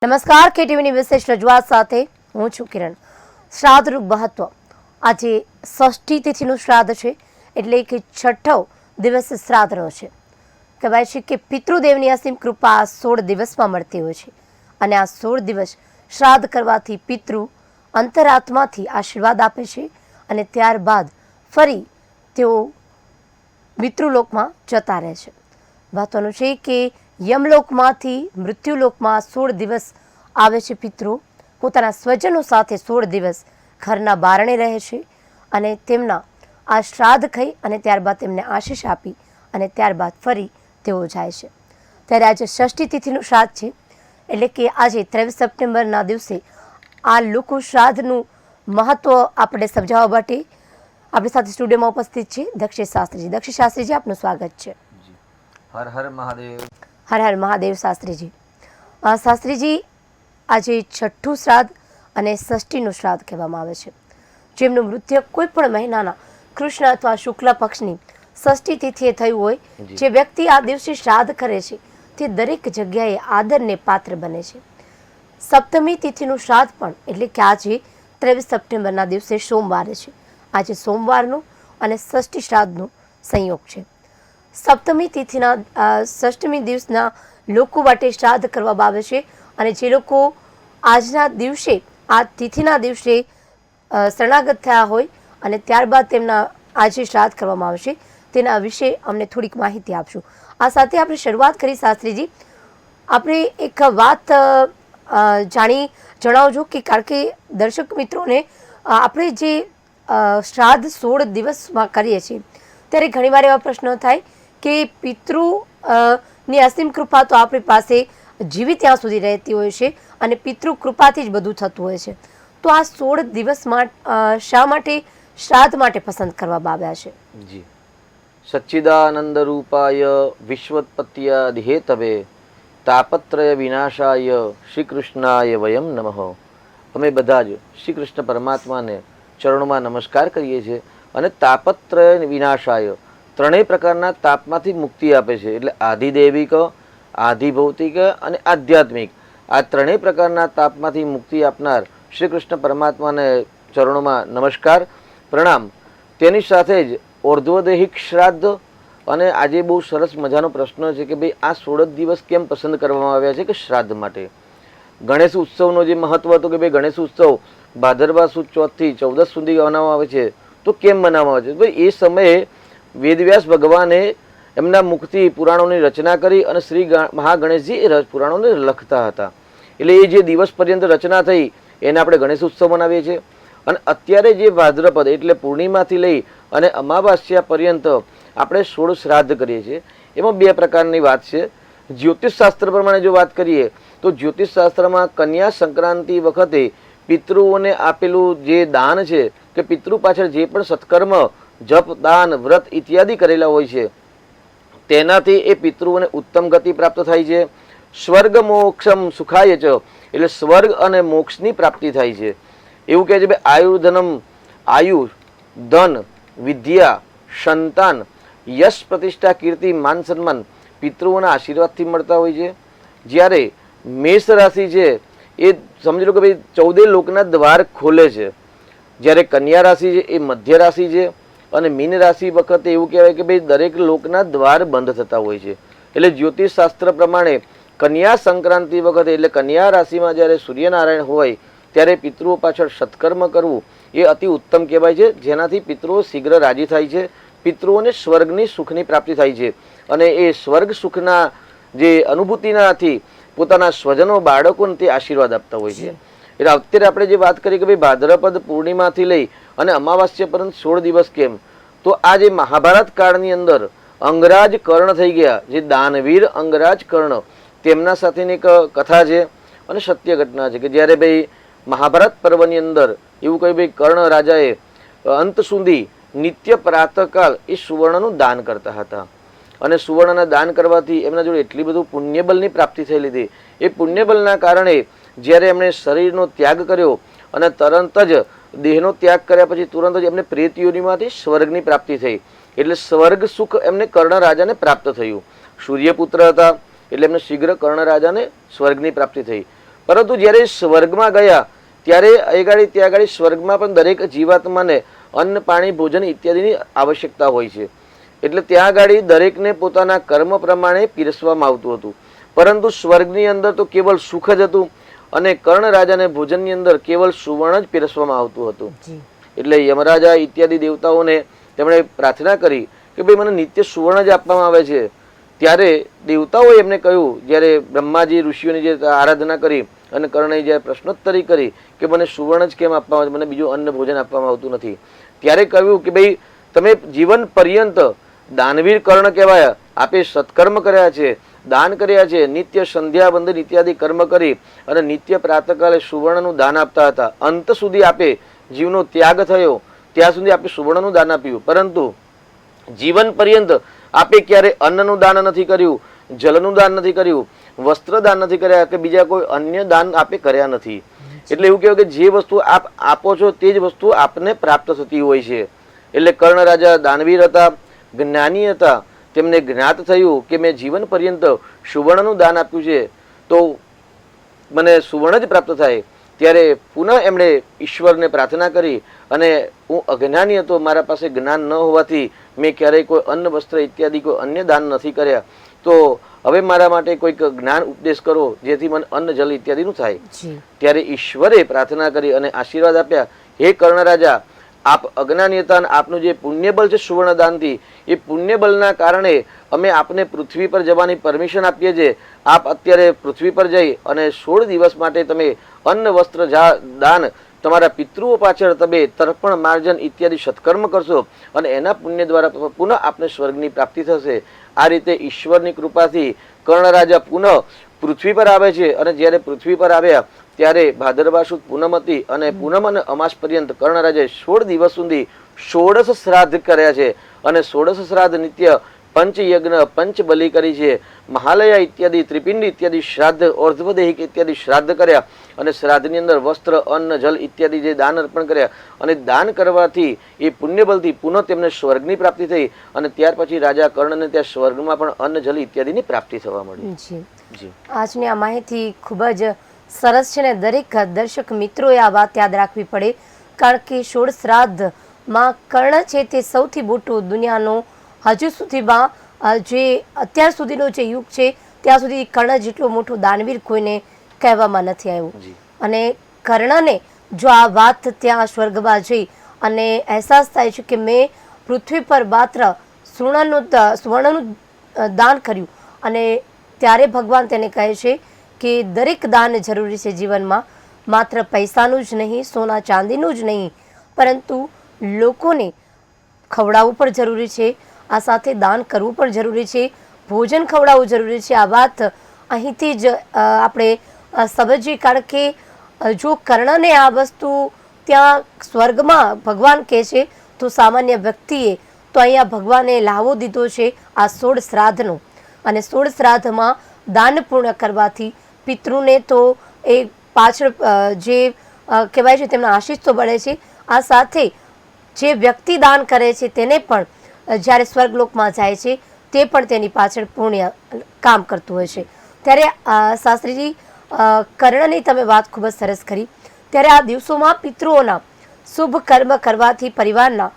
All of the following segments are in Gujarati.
નમસ્કાર, કેટીવીની વિશેષ રજૂઆત સાથે હું છું કિરણ. શ્રાદ્ધનું મહત્વ. આજે ષષ્ઠી તિથિનું શ્રાદ્ધ છે, એટલે કે છઠ્ઠો દિવસ શ્રાદ્ધનો છે. કહેવાય છે કે પિતૃદેવની અસીમ કૃપા 16 દિવસમાં મળતી હોય છે, અને આ 16 દિવસ શ્રાદ્ધ કરવાથી પિતૃ અંતરાત્માથી આશીર્વાદ આપે છે, અને ત્યારબાદ ફરી તેઓ પિતૃલોકમાં જતા રહે છે. મહત્વનું છે કે યમલોકમાંથી મૃત્યુલોકમાં 16 દિવસ આવે છે. પિતૃ પોતાના સ્વજનો સાથે 16 દિવસ ઘરના બારણે રહે છે, અને તેમના આ શ્રાદ્ધ ખાઈ અને ત્યારબાદ તેમને આશીષ આપી અને ત્યારબાદ ફરી તેઓ જાય છે. ત્યારે આજે ષષ્ઠી તિથિનું શ્રાદ્ધ છે, એટલે કે આજે 23 સપ્ટેમ્બરના દિવસે આ લોકો શ્રાદ્ધનું મહત્વ આપણે સમજાવવા માટે આપણી સાથે સ્ટુડિયોમાં ઉપસ્થિત છે દક્ષેશ શાસ્ત્રીજી. દક્ષેશ શાસ્ત્રીજી, આપનું સ્વાગત છે. હર હર મહાદેવ. હર હર મહાદેવ. શાસ્ત્રીજી, શાસ્ત્રીજી, આજે છઠ્ઠું શ્રાદ્ધ અને ષષ્ઠીનું શ્રાદ્ધ કહેવામાં આવે છે. જેમનું મૃત્યુ કોઈ પણ મહિનાના કૃષ્ણ અથવા શુક્લ પક્ષની ષષ્ઠી તિથિએ થયું હોય, જે વ્યક્તિ આ દિવસે શ્રાદ્ધ કરે છે તે દરેક જગ્યાએ આદરને પાત્ર બને છે. સપ્તમી તિથિનું શ્રાદ્ધ પણ, એટલે કે આજે 23 સપ્ટેમ્બરના દિવસે સોમવારે છે. આજે સોમવારનું અને ષષ્ઠી શ્રાદ્ધનું સંયોગ છે. સપ્તમી તિથિના ષષ્ઠમી દિવસના લોકો માટે શ્રાદ્ધ કરવામાં આવે છે, અને જે લોકો આજના દિવસે આ તિથિના દિવસે શરણાગત થયા હોય અને ત્યારબાદ તેમના આજે શ્રાદ્ધ કરવામાં આવશે, તેના વિશે અમને થોડીક માહિતી આપશું. આ સાથે આપણે શરૂઆત કરી. શાસ્ત્રીજી, આપણે એક વાત જણાવજો કે કારણ કે દર્શક મિત્રોને આપણે જે શ્રાદ્ધ 16 દિવસમાં કરીએ છીએ ત્યારે ઘણીવાર એવા પ્રશ્નો થાય કે પિતૃ ની અસીમ કૃપા તો આપણી પાસે જીવી ત્યાં સુધી રહેતી હોય છે, અને પિતૃ કૃપાથી જ બધું થતું હોય છે. તો આ 16 દિવસમાં શા માટે શ્રાદ્ધ માટે પસંદ કરવામાં આવ્યા છે? જી. સચ્ચિદાનંદ રૂપાય વિશ્વોત્પત્ત્યા હેતવે તાપત્રય વિનાશાય શ્રી કૃષ્ણાય વયમ નમઃ. અમે બધા જ શ્રી કૃષ્ણ પરમાત્માને ચરણોમાં નમસ્કાર કરીએ છીએ, અને તાપત્રય વિનાશાય, ત્રણેય પ્રકારના તાપમાંથી મુક્તિ આપે છે. એટલે આધિદૈવિક, આધિભૌતિક અને આધ્યાત્મિક, આ ત્રણેય પ્રકારના તાપમાંથી મુક્તિ આપનાર શ્રી કૃષ્ણ પરમાત્માને ચરણોમાં નમસ્કાર, પ્રણામ. તેની સાથે જ ઓર્ધ્વદેહિક શ્રાદ્ધ. અને આજે બહુ સરસ મજાનો પ્રશ્ન છે કે ભાઈ આ 16 દિવસ કેમ પસંદ કરવામાં આવ્યા છે કે શ્રાદ્ધ માટે. ગણેશ ઉત્સવનો જે મહત્વ હતો કે ભાઈ ગણેશ ઉત્સવ ભાદરવા સુદ 14 થી 14 સુધી મનાવવામાં આવે છે, તો કેમ મનાવવામાં આવે છે? ભાઈ એ સમયે વેદવ્યાસ ભગવાને એમના મુખથી પુરાણોની રચના કરી, અને શ્રી મહાગણેશજી એ પુરાણોને લખતા હતા. એટલે એ જે દિવસ પર્યંત રચના થઈ એને આપણે ગણેશ ઉત્સવ મનાવીએ છીએ. અને અત્યારે જે ભાદ્રપદ એટલે પૂર્ણિમાથી લઈ અને અમાવાસ્યા પર્યંત આપણે 16 શ્રાદ્ધ કરીએ છીએ. એમાં બે પ્રકારની વાત છે. જ્યોતિષશાસ્ત્ર પ્રમાણે જો વાત કરીએ તો જ્યોતિષશાસ્ત્રમાં કન્યા સંક્રાંતિ વખતે પિતૃઓને આપેલું જે દાન છે, કે પિતૃ પાછળ જે પણ સત્કર્મ, જપ, દાન, વ્રત ઇત્યાદિ કરેલા હોય છે, તેનાથી એ પિતૃઓને ઉત્તમ ગતિ પ્રાપ્ત થાય છે. સ્વર્ગ મોક્ષમ સુખાય છે, એટલે સ્વર્ગ અને મોક્ષની પ્રાપ્તિ થાય છે. એવું કહે છે ભાઈ આયુર્ધનમ, આયુ, ધન, વિદ્યા, સંતાન, યશ, પ્રતિષ્ઠા, કીર્તિ, માન, સન્માન પિતૃઓના આશીર્વાદથી મળતા હોય છે. જ્યારે મેષ રાશિ છે એ સમજી લો કે ભાઈ 14 લોકના દ્વાર ખોલે છે. જ્યારે કન્યા રાશિ છે એ મધ્ય રાશિ છે, અને મીન રાશિ વખતે એવું કહેવાય કે ભાઈ દરેક લોકના દ્વાર બંધ થતા હોય છે. એટલે જ્યોતિષશાસ્ત્ર પ્રમાણે કન્યા સંક્રાંતિ વખતે, એટલે કન્યા રાશિમાં જ્યારે સૂર્યનારાયણ હોય ત્યારે પિતૃઓ પાછળ સત્કર્મ કરવું એ અતિ ઉત્તમ કહેવાય છે, જેનાથી પિતૃઓ શીઘ્ર રાજી થાય છે. પિતૃઓને સ્વર્ગની સુખની પ્રાપ્તિ થાય છે, અને એ સ્વર્ગ સુખના જે અનુભૂતિનાથી પોતાના સ્વજનો, બાળકોને તે આશીર્વાદ આપતા હોય છે. એટલે અત્યારે આપણે જે વાત કરી કે ભાઈ ભાદ્રપદ પૂર્ણિમાથી લઈ અને અમાવાસ્યા પર્યંત 16 દિવસ કેમ, તો આ જે મહાભારત કાળની અંદર અંગરાજ કર્ણ થઈ ગયા, જે દાનવીર અંગરાજ કર્ણ, તેમના સાથેની એક કથા છે અને સત્ય ઘટના છે કે જ્યારે ભાઈ મહાભારત પર્વની અંદર એવું કહ્યું ભાઈ કર્ણ રાજાએ અંત સુધી નિત્ય પ્રાતઃકાળ એ સુવર્ણનું દાન કરતા હતા, અને સુવર્ણના દાન કરવાથી એમના જોડે એટલી બધું પુણ્યબળની પ્રાપ્તિ થઈ લીધી. એ પુણ્યબળના કારણે જ્યારે એમણે શરીરનો ત્યાગ કર્યો અને તરત જ દેહનો ત્યાગ કર્યા પછી તુરંત જ એમને પ્રેત યોનિમાંથી સ્વર્ગની પ્રાપ્તિ થઈ. એટલે સ્વર્ગ સુખ એમને કર્ણ રાજાને પ્રાપ્ત થયું. સૂર્યપુત્ર હતા એટલે એમને શીઘ્ર કર્ણ રાજાને સ્વર્ગની પ્રાપ્તિ થઈ. પરંતુ જ્યારે સ્વર્ગમાં ગયા ત્યારે ત્યાં આગળ સ્વર્ગમાં પણ દરેક જીવાત્માને અન્ન પાણી ભોજન ઇત્યાદિની આવશ્યકતા હોય છે. એટલે ત્યાં આગળ દરેકને પોતાના કર્મ પ્રમાણે પીરસવામાં આવતું હતું. પરંતુ સ્વર્ગની અંદર તો કેવળ સુખ જ હતું અને કર્ણ રાજાને ભોજનની અંદર કેવળ સુવર્ણ જ પીરસવામાં આવતું હતું. એટલે યમરાજા ઇત્યાદિ દેવતાઓને તેમણે પ્રાર્થના કરી કે ભાઈ મને નિત્ય સુવર્ણ જ આપવામાં આવે છે. ત્યારે દેવતાઓએ એમને કહ્યું, જ્યારે બ્રહ્માજી ઋષિઓની જે આરાધના કરી અને કર્ણએ જ્યારે પ્રશ્નોત્તરી કરી કે મને સુવર્ણ જ કેમ આપવામાં આવે છે, મને બીજું અન્ન ભોજન આપવામાં આવતું નથી, ત્યારે કહ્યું કે ભાઈ તમે જીવન પર્યંત દાનવીર કર્ણ કહેવાયા, આપે સત્કર્મ કર્યા છે, દાન કર્યા છે, નિત્ય સંધ્યા બંધન ઇત્યાદિ કર્મ કરી અને નિત્ય પ્રાતકાલે સુવર્ણનું દાન આપતા હતા. અંત સુધી આપે જીવનો ત્યાગ થયો ત્યાં સુધી આપે સુવર્ણનું દાન આપ્યું, પરંતુ જીવન પર્યંત આપે ક્યારે અન્નનું દાન નથી કર્યું, જલનું દાન નથી કર્યું, વસ્ત્ર દાન નથી કર્યા કે બીજા કોઈ અન્ય દાન આપે કર્યા નથી. એટલે એવું કહેવાય કે જે વસ્તુ આપ આપો છો તે જ વસ્તુ આપને પ્રાપ્ત થતી હોય છે. એટલે કર્ણ રાજા દાનવીર હતા, જ્ઞાની હતા. તેમને જ્ઞાત થયું કે મેં જીવન પર્યંત સુવર્ણનું દાન આપ્યું છે તો મને સુવર્ણ જ પ્રાપ્ત થાય. ત્યારે પુનઃ એમણે ઈશ્વરને પ્રાર્થના કરી અને હું અજ્ઞાની હતો, મારા પાસે જ્ઞાન ન હોવાથી મેં ક્યારેય કોઈ અન્ન વસ્ત્ર ઇત્યાદિ કોઈ અન્ય દાન નથી કર્યા, તો હવે મારા માટે કોઈક જ્ઞાન ઉપદેશ કરો જેથી મને અન્ન જલ ઇત્યાદિનું થાય. ત્યારે ઈશ્વરે પ્રાર્થના કરી અને આશીર્વાદ આપ્યા, હે કર્ણ રાજા, આપ અજ્ઞાની હતા અને આપનું જે પુણ્યબળ છે સુવર્ણ દાનથી, એ પુણ્યબળના કારણે અમે આપને પૃથ્વી પર જવાની પરમિશન આપીએ છીએ. આપ અત્યારે પૃથ્વી પર જઈ અને 16 દિવસ માટે તમે અન્ન વસ્ત્ર દાન તમારા પિતૃઓ પાછળ તમે તર્પણ માર્જન ઇત્યાદિ સત્કર્મ કરશો અને એના પુણ્ય દ્વારા પુનઃ આપને સ્વર્ગની પ્રાપ્તિ થશે. આ રીતે ઈશ્વરની કૃપાથી કર્ણ રાજા પુનઃ પૃથ્વી પર આવે છે અને જ્યારે પૃથ્વી પર આવ્યા ત્યારે ભાદરવા સુદ પૂનમ હતી અને પૂનમ અને અમાસ પર્યંત કર્ણ રાજાએ 16 દિવસ સુધી 16 શ્રાદ્ધ કર્યા છે અને 16 શ્રાદ્ધ નિત્ય પંચયજ્ઞ પંચબલી કરી છે. મહાલયા ઇત્યાદિ ત્રિપિંડ ઇત્યાદિ શ્રાદ્ધ ઓર્ધ્વદેહિક ઇત્યાદિ શ્રાદ્ધ કર્યા અને શ્રાદ્ધની અંદર વસ્ત્ર અન્ન જલ ઇત્યાદિ જે દાન અર્પણ કર્યા અને દાન કરવાથી એ પુણ્યબલથી પુનઃ તેમને સ્વર્ગની પ્રાપ્તિ થઈ અને ત્યાર પછી રાજા કર્ણને ત્યાં સ્વર્ગમાં પણ અન્ન જલ ઇત્યાદિની પ્રાપ્તિ થવા મળી. આજની આ માહિતી ખૂબ જ સરસ છે ને દરેક દર્શક મિત્રોએ આ વાત યાદ રાખવી પડે, કારણ કે 16 શ્રાદ્ધમાં કર્ણ છે તે સૌથી મોટું દુનિયાનો હજુ સુધીમાં જે અત્યાર સુધીનો જે યુગ છે ત્યાં સુધી કર્ણ જેટલો મોટો દાનવીર કોઈને કહેવામાં નથી આવ્યું. અને કર્ણને જો આ વાત ત્યાં સ્વર્ગમાં જઈ અને અહેસાસ થાય છે કે મેં પૃથ્વી પર માત્ર સુવર્ણનું દાન કર્યું, અને ત્યારે ભગવાન તેને કહે છે કે દરેક દાન જરૂરી છે જીવનમાં, માત્ર પૈસાનું જ નહીં, સોના ચાંદીનું જ નહીં, પરંતુ લોકોને ખવડાવવું પણ જરૂરી છે, આ સાથે દાન કરવું પણ જરૂરી છે, ભોજન ખવડાવવું જરૂરી છે. આ વાત અહીંથી જ આપણે સમજીએ, કારણ કે જો કર્ણને આ વસ્તુ ત્યાં સ્વર્ગમાં ભગવાન કહે છે તો સામાન્ય વ્યક્તિએ તો અહીંયા ભગવાને લાવો દીધો છે આ 16 શ્રાદ્ધનો. અને 16 શ્રાદ્ધમાં દાન પૂર્ણ કરવાથી પિતૃને તો એ પાછળ જે કહેવાય છે તેમના આશીષ તો મળે છે, આ સાથે જે વ્યક્તિ દાન કરે છે તેને પણ જ્યારે સ્વર્ગલોકમાં જાય છે તે પણ તેની પાછળ પુણ્ય કામ કરતું હોય છે. ત્યારે શાસ્ત્રીજી, કર્ણની તમે વાત ખૂબ જ સરસ કરી. ત્યારે આ દિવસોમાં પિતૃઓના શુભ કર્મ કરવાથી પરિવારના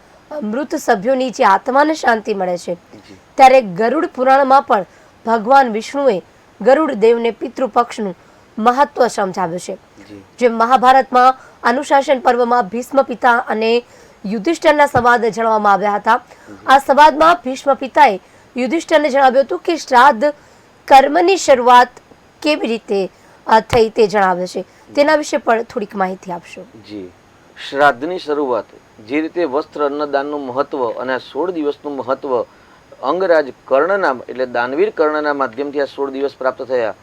મૃત સભ્યોની જે આત્માને શાંતિ મળે છે. ત્યારે ગરુડ પુરાણમાં પણ ભગવાન વિષ્ણુએ ગરુડ દેવને પિતૃપક્ષનું મહત્વ સમજાવ્યું છે. જે મહાભારતમાં અનુશાસન પર્વમાં ભીષ્મ પિતા અને યુધિષ્ઠરના સંવાદ જણાવવામાં આવ્યા હતા. આ સંવાદમાં ભીષ્મ પિતાએ યુધિષ્ઠરને જણાવ્યું હતું કે શ્રાદ્ધ કર્મની શરૂઆત કેવી રીતે થઈ તે જણાવે છે. તેના વિશે પણ થોડીક માહિતી આપશો. જી, શ્રાદ્ધની શરૂઆત જે રીતે વસ્ત્ર અન્નદાનનું મહત્વ અને આ 16 દિવસનું મહત્વ અંગરાજ કર્ણના એટલે દાનવીર કર્ણના માધ્યમથી આ 16 દિવસ પ્રાપ્ત થયા.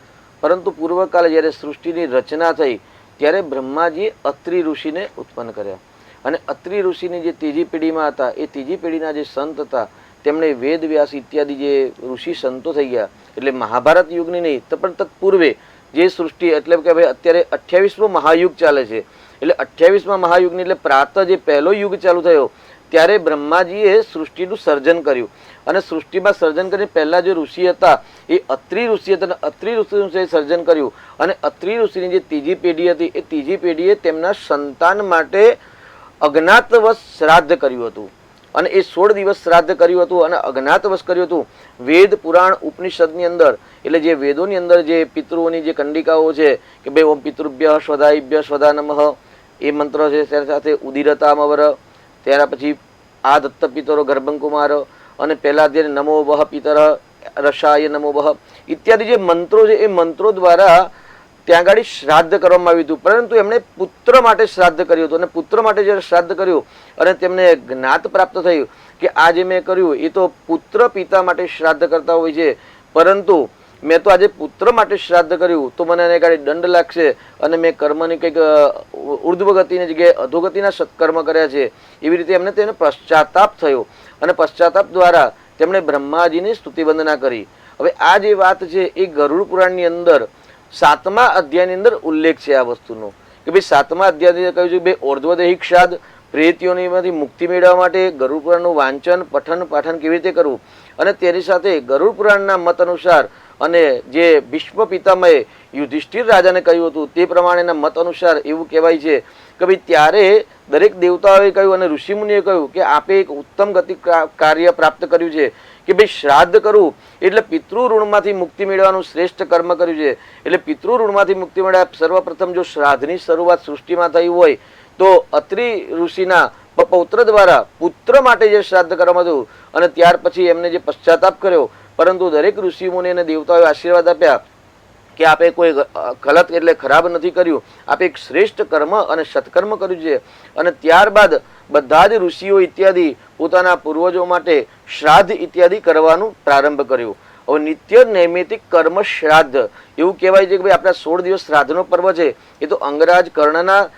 પરંતુ પૂર્વકાલે જ્યારે સૃષ્ટિની રચના થઈ ત્યારે બ્રહ્માજીએ અત્રિ ઋષિને ઉત્પન્ન કર્યા અને અત્રિ ઋષિની જે ત્રીજી પેઢીમાં હતા એ ત્રીજી પેઢીના જે સંત હતા તેમણે વેદ વ્યાસ ઇત્યાદિ જે ઋષિ સંતો થઈ ગયા. એટલે મહાભારત યુગની નહીં પણ તત્પૂર્વે જે સૃષ્ટિ એટલે કે ભાઈ અત્યારે 28મો મહાયુગ ચાલે છે, એટલે 28મા મહાયુગની એટલે પ્રાતઃ જે પહેલો યુગ ચાલુ થયો ત્યારે બ્રહ્માજીએ સૃષ્ટિનું સર્જન કર્યું અને સૃષ્ટિમાં સર્જન કરીને પહેલા જે ઋષિ હતા એ અત્રિ ઋષિ હતા અને અત્રિ ઋષિનું સર્જન કર્યું અને અત્રિ ઋષિની જે ત્રીજી પેઢી હતી એ ત્રીજી પેઢીએ તેમના સંતાન માટે અજ્ઞાતવશ શ્રાદ્ધ કર્યું હતું અને એ 16 દિવસ શ્રાદ્ધ કર્યું હતું અને અજ્ઞાતવશ કર્યું હતું. વેદ પુરાણ ઉપનિષદની અંદર એટલે જે વેદોની અંદર જે પિતૃઓની જે કંડિકાઓ છે કે ભાઈ ઓમ પિતૃભ્ય સ્વધાઈભ્ય સ્વધા નમઃ એ મંત્ર છે, તેની સાથે ઉદિરતામવર, ત્યાર પછી આ દત્ત પિતરો ગર્ભંકુમાર અને પહેલા જે નમો વહ પિતર રસાય નમો વહ ઇત્યાદિ જે મંત્રો છે એ મંત્રો દ્વારા ત્યાં આગળ શ્રાદ્ધ કરવામાં આવ્યું હતું. પરંતુ એમણે પુત્ર માટે શ્રાદ્ધ કર્યું હતું અને પુત્ર માટે જ્યારે શ્રાદ્ધ કર્યું અને તેમને જ્ઞાત પ્રાપ્ત થયું કે આ જે મેં કર્યું એ તો પુત્ર પિતા માટે શ્રાદ્ધ કરતા હોય છે, પરંતુ મેં તો આજે પુત્ર માટે શ્રાદ્ધ કર્યું તો મને એને ગાડી દંડ લાગશે અને મેં કર્મની કંઈક ઉર્ધ્વ ગતિની જગ્યાએ અધોગતિના સત્કર્મ કર્યા છે. એવી રીતે એમને તેને પશ્ચાતાપ થયો અને પશ્ચાતાપ દ્વારા તેમણે બ્રહ્માજીની સ્તુતિ વંદના કરી. હવે આ જે વાત છે એ ગરુડ પુરાણની અંદર 7મા અધ્યાયની અંદર ઉલ્લેખ છે આ વસ્તુનો કે ભાઈ 7મા અધ્યાયની કહ્યું છે કે ભાઈ ઓર્ધ્વદેહિક શ્રાદ્ધ પ્રેતીઓમાંથી મુક્તિ મેળવવા માટે ગરુડ પુરાણનું વાંચન પઠન પાઠન કેવી રીતે કરવું અને તેની સાથે ગરુડ પુરાણના મત અનુસાર અને જે ભીષ્મ પિતામહે યુધિષ્ઠિર રાજાને કહ્યું હતું તે પ્રમાણેના મત અનુસાર એવું કહેવાય છે કે ભાઈ ત્યારે દરેક દેવતાઓએ કહ્યું અને ઋષિમુનિએ કહ્યું કે આપે એક ઉત્તમ ગતિ કાર્ય પ્રાપ્ત કર્યું છે કે ભાઈ શ્રાદ્ધ કરવું એટલે પિતૃ ઋણમાંથી મુક્તિ મેળવવાનું શ્રેષ્ઠ કર્મ કર્યું છે. એટલે પિતૃ ઋણમાંથી મુક્તિ મેળવ્યા સર્વપ્રથમ જો શ્રાદ્ધની શરૂઆત સૃષ્ટિમાં થઈ હોય તો અત્રિ ઋષિના પૌત્ર દ્વારા પુત્ર માટે જે શ્રાદ્ધ કરવામાં હતું અને ત્યાર પછી એમને જે પશ્ચાતાપ કર્યો, પરંતુ દરેક ઋષિ મુનિ અને દેવતાઓએ આશીર્વાદ આપ્યા કે આપે કોઈ ગલત એટલે ખરાબ નથી કર્યું, આપે એક શ્રેષ્ઠ કર્મ અને સત્કર્મ કર્યું છે. અને ત્યારબાદ બધા જ ઋષિઓ ઇત્યાદિ પોતાના પૂર્વજો માટે શ્રાદ્ધ ઇત્યાદિ કરવાનું પ્રારંભ કર્યું. હવે નિત્ય નૈમિતિક કર્મ શ્રાદ્ધ એવું કહેવાય છે કે ભાઈ આપણા 16 દિવસ શ્રાદ્ધનો પર્વ છે એ તો અંગરાજ કર્ણના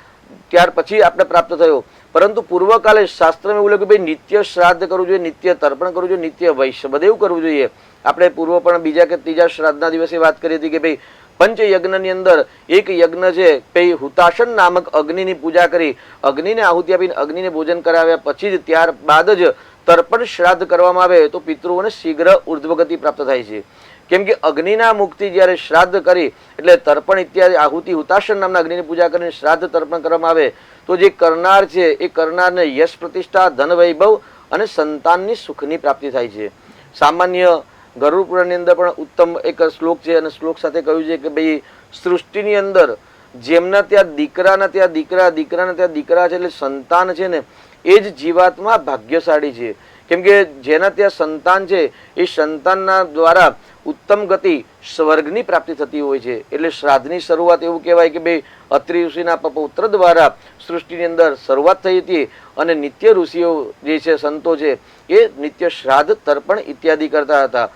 ત્યાર પછી આપણે પ્રાપ્ત થયો, પરંતુ પૂર્વકાલે શાસ્ત્રમાં એવું લખ્યું કે ભાઈ નિત્ય શ્રાદ્ધ કરવું જોઈએ, નિત્ય તર્પણ કરવું જોઈએ, નિત્ય વૈશ્વદેવ કરવું જોઈએ. આપણે પૂર્વ પણ બીજા કે ત્રીજા શ્રાદ્ધના દિવસે વાત કરી હતી કે ભાઈ પંચ યજ્ઞની અંદર એક યજ્ઞ છે ભાઈ હુતાશન નામક અગ્નિની પૂજા કરી, અગ્નિને આહુતિ આપીને અગ્નિને ભોજન કરાવ્યા પછી જ ત્યારબાદ જ તર્પણ શ્રાદ્ધ કરવામાં આવે તો પિતૃઓને શીઘ્ર ઉર્ધ્વગતિ પ્રાપ્ત થાય છે. કેમ કે અગ્નિના મુખથી જ્યારે શ્રાદ્ધ કરી એટલે તર્પણ ઇત્યાદિ આહુતિ હુતાશન નામના અગ્નિની પૂજા કરીને શ્રાદ્ધ તર્પણ કરવામાં આવે તો જે કરનાર છે એ કરનારને યશ પ્રતિષ્ઠા, ધન વૈભવ અને સંતાનની સુખની પ્રાપ્તિ થાય છે. સામાન્ય ગરુડ પુરાણની અંદર પણ ઉત્તમ એક શ્લોક છે અને શ્લોક સાથે કહ્યું છે કે ભાઈ સૃષ્ટિની અંદર જેમના ત્યાં દીકરાના ત્યાં દીકરા, દીકરાના ત્યાં દીકરા છે એટલે સંતાન છે ને એ જ જીવાત્મા ભાગ્યશાળી છે. કેમ કે જેના ત્યાં સંતાન છે એ સંતાનના દ્વારા ઉત્તમ ગતિ સ્વર્ગની પ્રાપ્તિ થતી હોય છે. એટલે શ્રાદ્ધની શરૂઆત એવું કહેવાય કે ભાઈ અત્રિ ઋષિના પૌત્ર દ્વારા સૃષ્ટિની અંદર શરૂઆત થઈ હતી અને નિત્ય ઋષિઓ જે છે સંતો છે એ નિત્ય શ્રાદ્ધ તર્પણ ઇત્યાદિ કરતા હતા.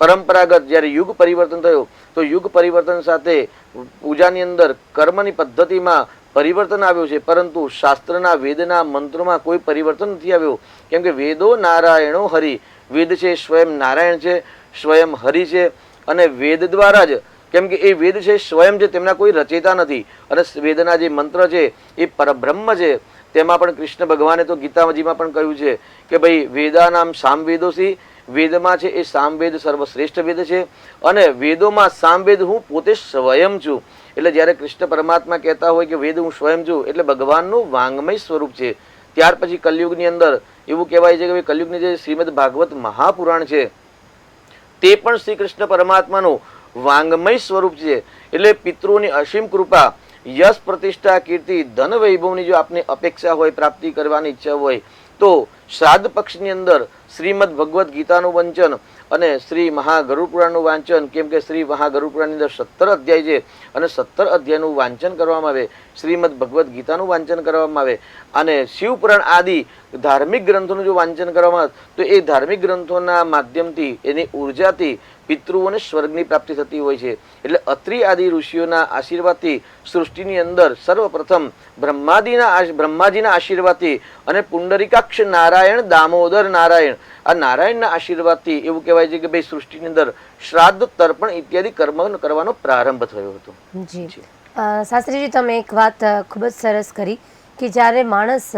પરંપરાગત જ્યારે યુગ પરિવર્તન થયું તો યુગ પરિવર્તન સાથે પૂજાની અંદર કર્મની પદ્ધતિમાં પરિવર્તન આવ્યું છે, પરંતુ શાસ્ત્રના વેદના મંત્રોમાં કોઈ પરિવર્તન નથી આવ્યું. કેમ કે વેદો નારાયણો હરિ, વેદ છે સ્વયં નારાયણ છે, સ્વયં હરિ છે અને વેદ દ્વારા જ, કેમ કે એ વેદ છે સ્વયં છે, તેમના કોઈ રચેતા નથી અને વેદના જે મંત્ર છે એ પરબ્રહ્મ છે. તેમાં પણ કૃષ્ણ ભગવાને તો ગીતાજીમાં પણ કહ્યું છે કે ભાઈ વેદાનામ સામવેદોસી, વેદમાં છે એ સામવેદ સર્વશ્રેષ્ઠ વેદ છે અને વેદોમાં સામવેદ હું પોતે સ્વયં છું. એટલે જ્યારે કૃષ્ણ પરમાત્મા કહેતા હોય કે વેદ હું સ્વયં છું એટલે ભગવાનનું વાંગમય સ્વરૂપ છે. ત્યાર પછી કલયુગની અંદર એવું કહેવાય છે કે કલયુગની જે શ્રીમદ ભાગવત મહાપુરાણ છે તે પણ શ્રી કૃષ્ણ પરમાત્માનું વાંગમય સ્વરૂપ છે. એટલે પિતૃઓની અસીમ કૃપા, યશ પ્રતિષ્ઠા, કીર્તિ, ધન વૈભવની જો આપની અપેક્ષા હોય, પ્રાપ્તિ કરવાની ઈચ્છા હોય તો શ્રાદ્ધ પક્ષની અંદર શ્રીમદ ભગવદ્ ગીતાનું વાંચન અને શ્રી મહાગરુડ પુરાણનું વાંચન, કેમ કે શ્રી મહાગરુડ પુરાણની અંદર 17 અધ્યાય છે અને 17 અધ્યાયનું વાંચન કરવામાં આવે, શ્રીમદ ભગવદ્ ગીતાનું વાંચન કરવામાં આવે અને શિવપુરાણ આદિ ધાર્મિક ગ્રંથોનું જો વાંચન કરવામાં આવે તો એ ધાર્મિક ગ્રંથોના માધ્યમથી એની ઉર્જાથી પિતૃઓને સ્વર્ગની પ્રાપ્તિ થતી હોય છે. એટલે અત્રિ આદિ ઋષિઓના આશીર્વાદથી સૃષ્ટિની અંદર સર્વપ્રથમ બ્રહ્માજીના આશીર્વાદથી અને પુંડરીકાક્ષ નારાયણ, દામોદર નારાયણ, આ નારાયણના આશીર્વાદથી એવું કહેવાય છે કે ભાઈ સૃષ્ટિની અંદર શ્રાદ્ધ તર્પણ ઇત્યાદિ કર્મ કરવાનો પ્રારંભ થયો હતો. જી શાસ્ત્રીજી, તમે એક વાત ખૂબ જ સરસ કરી કે જ્યારે માણસ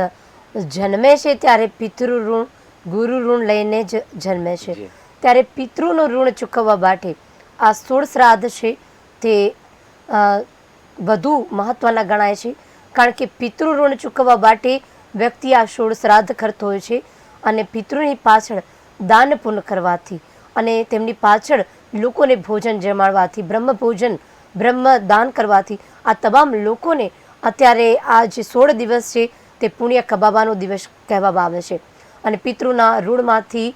જન્મે છે ત્યારે પિતૃ ઋણ ગુરુ ઋણ લઈને જ જન્મે છે. જી. ત્યારે પિતૃનું ઋણ ચૂકવવા માટે આ 16 શ્રાદ્ધ છે તે વધુ મહત્વના ગણાય છે. કારણ કે પિતૃ ઋણ ચૂકવવા માટે વ્યક્તિ આ 16 શ્રાદ્ધ કરતો હોય છે અને પિતૃની પાછળ દાન પુણ્ય કરવાથી અને તેમની પાછળ લોકોને ભોજન જમાડવાથી બ્રહ્મ દાન કરવાથી આ તમામ લોકોને અત્યારે આ જે 16 દિવસ છે તે પુણ્ય કમાવાનો દિવસ કહેવામાં આવે છે અને પિતૃના ઋણમાંથી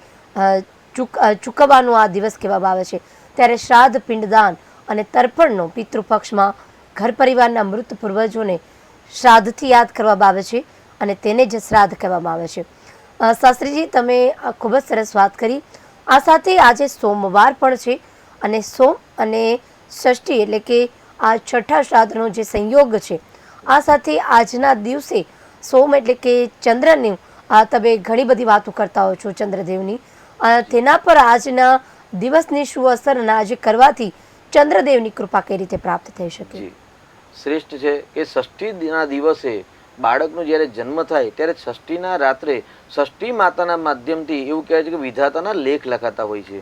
ચૂકવવાનો આ દિવસ કહેવામાં આવે છે. ત્યારે શ્રાદ્ધ પિંડદાન અને તર્પણનો પિતૃપક્ષમાં ઘર પરિવારના મૃત પૂર્વજોને શ્રાદ્ધથી યાદ કરવામાં આવે છે અને તેને જ શ્રાદ્ધ કહેવામાં આવે છે. શાસ્ત્રીજી, તમે ખૂબ જ સરસ વાત કરી. આ સાથે આજે સોમવાર પણ છે અને સોમ અને ષષ્ઠી એટલે કે આ છઠ્ઠા શ્રાદ્ધનો જે સંયોગ છે, આ સાથે આજના દિવસે સોમ એટલે કે ચંદ્રની તમે ઘણી બધી વાતો કરતા હો છો ચંદ્રદેવની, તેના પર આજના દિવસની શું અસર અને આજે કરવાથી ચંદ્રદેવની કૃપા કઈ રીતે પ્રાપ્ત થઈ શકે? જી, શ્રેષ્ઠ છે કે ષષ્ઠીના દિવસે બાળકનો જ્યારે જન્મ થાય ત્યારે ષષ્ઠીના રાત્રે ષષ્ઠી માતાના માધ્યમથી એવું કહેવાય છે કે વિધાતાના લેખ લખાતા હોય છે.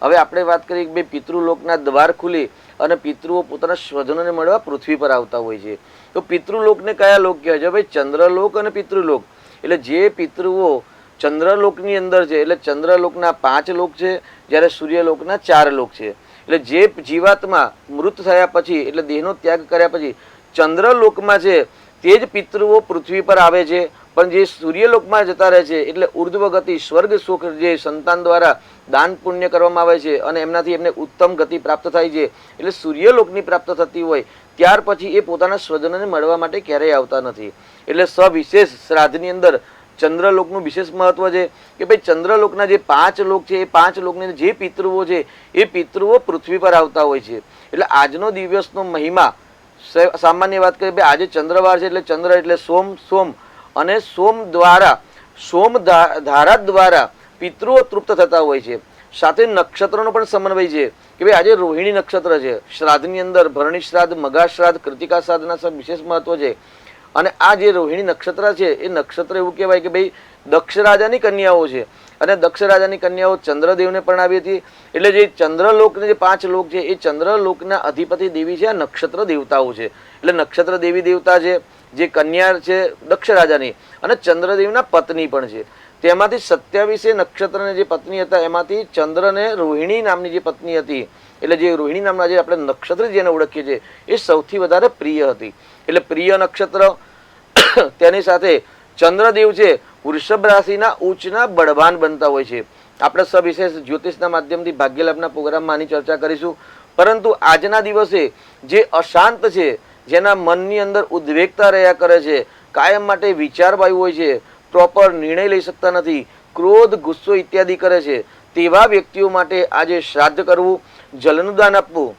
હવે આપણે વાત કરીએ કે ભાઈ પિતૃલોકના દ્વાર ખુલે અને પિતૃઓ પોતાના સ્વજનોને મળવા પૃથ્વી પર આવતા હોય છે. તો પિતૃલોકને કયા લોક કહેવાય છે? ભાઈ ચંદ્રલોક અને પિતૃલોક. એટલે જે પિતૃઓ ચંદ્રલોકની અંદર છે એટલે ચંદ્રલોકના 5 લોક છે, જ્યારે સૂર્યલોકના 4 લોક છે. એટલે જે જીવાત્મા મૃત થયા પછી એટલે દેહનો ત્યાગ કર્યા પછી ચંદ્રલોકમાં છે તે જ પિતૃઓ પૃથ્વી પર આવે છે. પણ જે સૂર્યલોકમાં જતા રહે છે એટલે ઉર્ધ્વ ગતિ સ્વર્ગ સુખ જે સંતાન દ્વારા દાન પુણ્ય કરવામાં આવે છે અને એમનાથી એમને ઉત્તમ ગતિ પ્રાપ્ત થાય છે. એટલે સૂર્યલોકની પ્રાપ્ત થતી હોય ત્યાર પછી એ પોતાના સ્વજનોને મળવા માટે ક્યારેય આવતા નથી. એટલે સવિશેષ શ્રાદ્ધની અંદર ચંદ્રલોકનું વિશેષ મહત્વ છે કે ભાઈ ચંદ્રલોકના જે 5 લોક છે એ 5 લોકની જે પિતૃઓ છે એ પિતૃઓ પૃથ્વી પર આવતા હોય છે. એટલે આજનો દિવસનો મહિમા સામાન્ય વાત કરીએ, આજે ચંદ્રવાર છે એટલે ચંદ્ર એટલે સોમ અને સોમ ધારા દ્વારા પિતૃઓ તૃપ્ત થતા હોય છે. સાથે નક્ષત્રનો પણ સમન્વય છે કે ભાઈ આજે રોહિણી નક્ષત્ર છે. શ્રાદ્ધની અંદર ભરણી શ્રાદ્ધ, મઘા શ્રાદ્ધ, કૃતિકા શ્રાદ્ધના વિશેષ મહત્વ છે. અને આ જે રોહિણી નક્ષત્ર છે એ નક્ષત્ર એવું કહેવાય કે ભાઈ દક્ષ રાજાની કન્યાઓ છે અને દક્ષ રાજાની કન્યાઓ ચંદ્રદેવને પરણાવી હતી. એટલે જે ચંદ્રલોકના જે 5 લોક છે એ ચંદ્રલોકના અધિપતિ દેવી છે આ નક્ષત્ર દેવતાઓ છે. એટલે નક્ષત્ર દેવી દેવતા છે જે કન્યા છે દક્ષ રાજાની અને ચંદ્રદેવના પત્ની પણ છે. તેમાંથી 27 નક્ષત્રને જે પત્ની હતા એમાંથી ચંદ્રને રોહિણી નામની જે પત્ની હતી એટલે જે રોહિણી નામના જે આપણે નક્ષત્ર જેને ઓળખીએ છીએ એ સૌથી વધારે પ્રિય હતી. એટલે પ્રિય નક્ષત્ર તેની સાથે ચંદ્રદેવ છે વૃષભ રાશિના ઉચ્ચના બળવાન બનતા હોય છે. આપણે સવિશેષ જ્યોતિષના માધ્યમથી ભાગ્યલાભના પ્રોગ્રામમાં આની ચર્ચા કરીશું. પરંતુ આજના દિવસે જે અશાંત છે, જેના મનની અંદર ઉદ્વેગતા રહ્યા કરે છે, કાયમ માટે વિચારવાયુ હોય છે, પ્રોપર નિર્ણય લઈ શકતા નથી, ક્રોધ ગુસ્સો ઇત્યાદિ કરે છે, તેવા વ્યક્તિઓ માટે આજે શ્રાદ્ધ કરવું, જલનું દાન આપવું,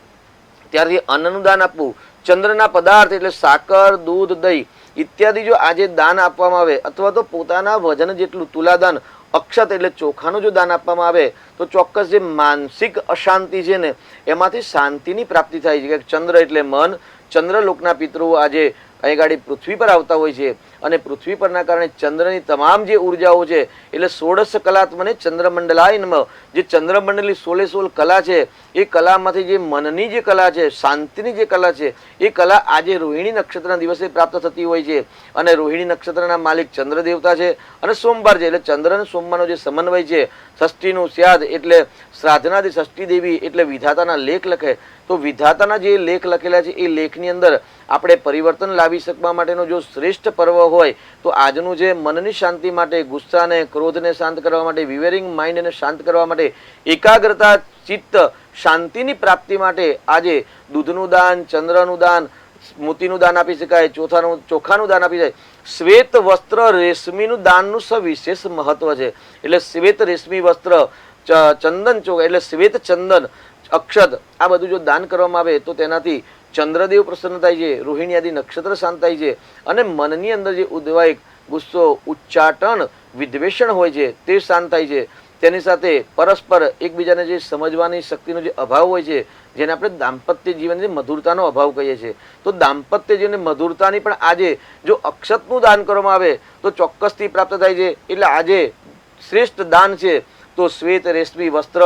ત્યારથી અન્નનું દાન આપવું, ચંદ્રના પદાર્થ એટલે સાકર, દૂધ, દહીં ઇત્યાદિ જો આજે દાન આપવામાં આવે અથવા તો પોતાના વજન જેટલું તુલાદાન અક્ષત એટલે ચોખાનું જો દાન આપવામાં આવે તો ચોક્કસ જે માનસિક અશાંતિ છે ને એમાંથી શાંતિની પ્રાપ્તિ થાય છે. ચંદ્ર એટલે મન, ચંદ્રલોકના પિતૃઓ આજે અહીં ગાડી પૃથ્વી પર આવતા હોય છે અને પૃથ્વી પરના કારણે ચંદ્રની તમામ જે ઉર્જાઓ છે એટલે 16 કલાત્મને ચંદ્રમંડલાય નમઃ, જે ચંદ્રમંડલની 16 કલા છે એ કલામાંથી જે મનની જે કલા છે, શાંતિની જે કલા છે એ કલા આજે રોહિણી નક્ષત્રના દિવસે પ્રાપ્ત થતી હોય છે. અને રોહિણી નક્ષત્રના માલિક ચંદ્ર દેવતા છે અને સોમવાર છે એટલે ચંદ્ર અને સોમવારનો જે સમન્વય છે, ષષ્ઠીનું શ્રાદ્ધ એટલે શ્રાદ્ધનાથી ષષ્ઠી દેવી એટલે વિધાતાના લેખ લખે. તો વિધાતાના જે લેખ લખેલા છે એ લેખની અંદર આપણે પરિવર્તન લાવી શકવા માટેનો જો શ્રેષ્ઠ પર્વ હોય તો આજનું જે મનની શાંતિ માટે, ગુસ્સાને ક્રોધને શાંત કરવા માટે, વિવેરિંગ માઇન્ડને શાંત કરવા માટે, એકાગ્રતા ચિત્ત શાંતિની પ્રાપ્તિ માટે આજે દૂધનું દાન, ચંદ્રનું દાન, મોતીનું દાન આપી શકાય, ચોખાનું દાન આપી શકાય. શ્વેત વસ્ત્ર રેશમીનું દાનનું સવિશેષ મહત્વ છે. એટલે શ્વેત રેશમી વસ્ત્ર, ચંદન ચોખા એટલે શ્વેત ચંદન, અક્ષત આ બધું જો દાન કરવામાં આવે તો તેનાથી ચંદ્રદેવ પ્રસન્ન થાય છે, રોહિણી આદિ નક્ષત્ર શાંત થાય છે અને મનની અંદર જે ઉદ્વેગ, ગુસ્સો, ઉચ્ચાટન, વિદ્વેષણ હોય છે તે શાંત થાય છે. તેની સાથે પરસ્પર એકબીજાને જે સમજવાની શક્તિનો જે અભાવ હોય છે, જેને આપણે દાંપત્ય જીવનની મધુરતાનો અભાવ કહીએ છીએ, તો દાંપત્ય જીવનની મધુરતાની પણ આજે જો અક્ષતનું દાન કરવામાં આવે તો ચોક્કસથી પ્રાપ્ત થાય છે. એટલે આજે શ્રેષ્ઠ દાન છે તો શ્વેત રેશમી વસ્ત્ર,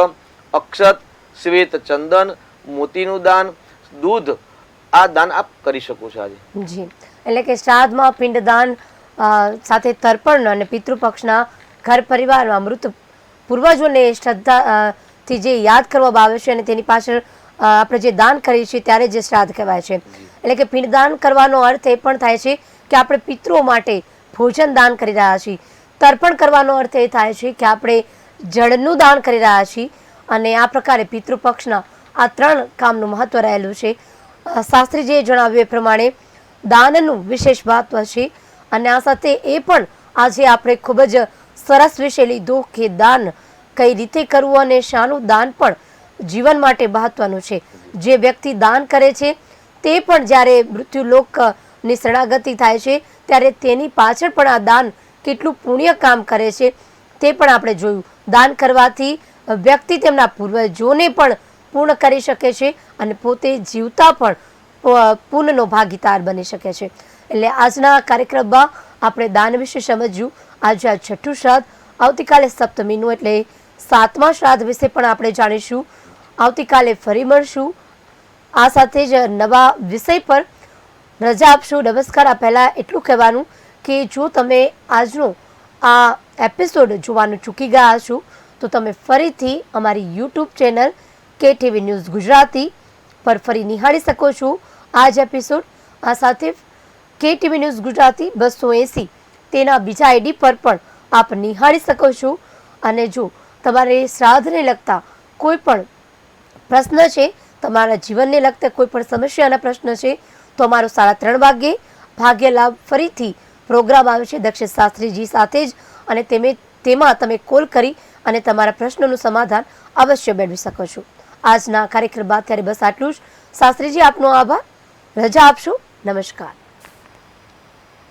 અક્ષત, શ્વેત ચંદન, મોતીનું દાન, દૂધ, આ દાન આપ કરી શકો છો આજે. જી, એટલે કે શ્રાદ્ધમાં પિંડદાન સાથે તર્પણ અને પિતૃપક્ષના ઘર પરિવારમાં મૃત પૂર્વજોને શ્રદ્ધાથી જે યાદ કરવામાં આવે છે અને તેની પાછળ આપણે જે દાન કરીએ છીએ ત્યારે જે શ્રાદ્ધ કહેવાય છે. એટલે કે પિંડદાન કરવાનો અર્થ એ પણ થાય છે કે આપણે પિતૃઓ માટે ભોજન દાન કરી રહ્યા છીએ. તર્પણ કરવાનો અર્થ એ થાય છે કે આપણે જળનું દાન કરી રહ્યા છીએ. અને આ પ્રકારે પિતૃપક્ષના આ 3 કામનું મહત્વ રહેલું છે. શાસ્ત્રીજીએ જણાવ્યું એ પ્રમાણે દાનનું વિશેષ મહત્વ છે. અને આ સાથે એ પણ આજે આપણે ખૂબ જ સરસ વિષય લીધો કે દાન કઈ રીતે કરવું અને શાનું દાન પણ જીવન માટે મહત્વનું છે. જે વ્યક્તિ દાન કરે છે તે પણ જ્યારે મૃત્યુલોકની શરણાગતિ થાય છે ત્યારે તેની પાછળ પણ આ દાન કેટલું પુણ્ય કામ કરે છે તે પણ આપણે જોયું. દાન કરવાથી વ્યક્તિ તેમના પૂર્વજોને પણ પૂર્ણ કરી શકે છે અને પોતે જીવતા પણ પુણ્યનો ભાગીદાર બની શકે છે. એટલે આજના કાર્યક્રમમાં આપણે દાન વિશે સમજ્યું. આજે આ 6ઠું શ્રાદ્ધ, આવતીકાલે સપ્તમીનું એટલે 7મા શ્રાદ્ધ વિશે પણ આપણે જાણીશું. આવતીકાલે ફરી મળશું આ સાથે જ નવા વિષય પર. રજા આપશું. નમસ્કાર. આ પહેલાં એટલું કહેવાનું કે જો તમે આજનો આ એપિસોડ જોવાનું ચૂકી ગયા છો તો તમે ફરીથી અમારી YouTube channel KTV news Gujarati પર ફરી નિહાળી શકો છો આ જ એપિસોડ. આ સાથે KTV ન્યૂઝ ગુજરાતી 280 તેના બીજા આઈડી પર પણ આપ નિહાળી શકો છો. અને જો તમારે શ્રાદ્ધને લગતા કોઈ પણ પ્રશ્ન છે, તમારા જીવનને લગતા કોઈ પણ સમસ્યાના પ્રશ્ન છે તો અમારો 3:30 વાગ્યે ભાગ્ય લાભ ફરીથી પ્રોગ્રામ આવે છે દક્ષિત શાસ્ત્રીજી સાથે જ. અને તેમાં તમે કોલ કરી અને તમારા પ્રશ્નોનું સમાધાન અવશ્ય મેળવી શકો છો. આજના કાર્યક્રમ બાદ ત્યારે બસ આટલું જ. શાસ્ત્રીજી, આપનો આભાર. રજા આપશો. નમસ્કાર.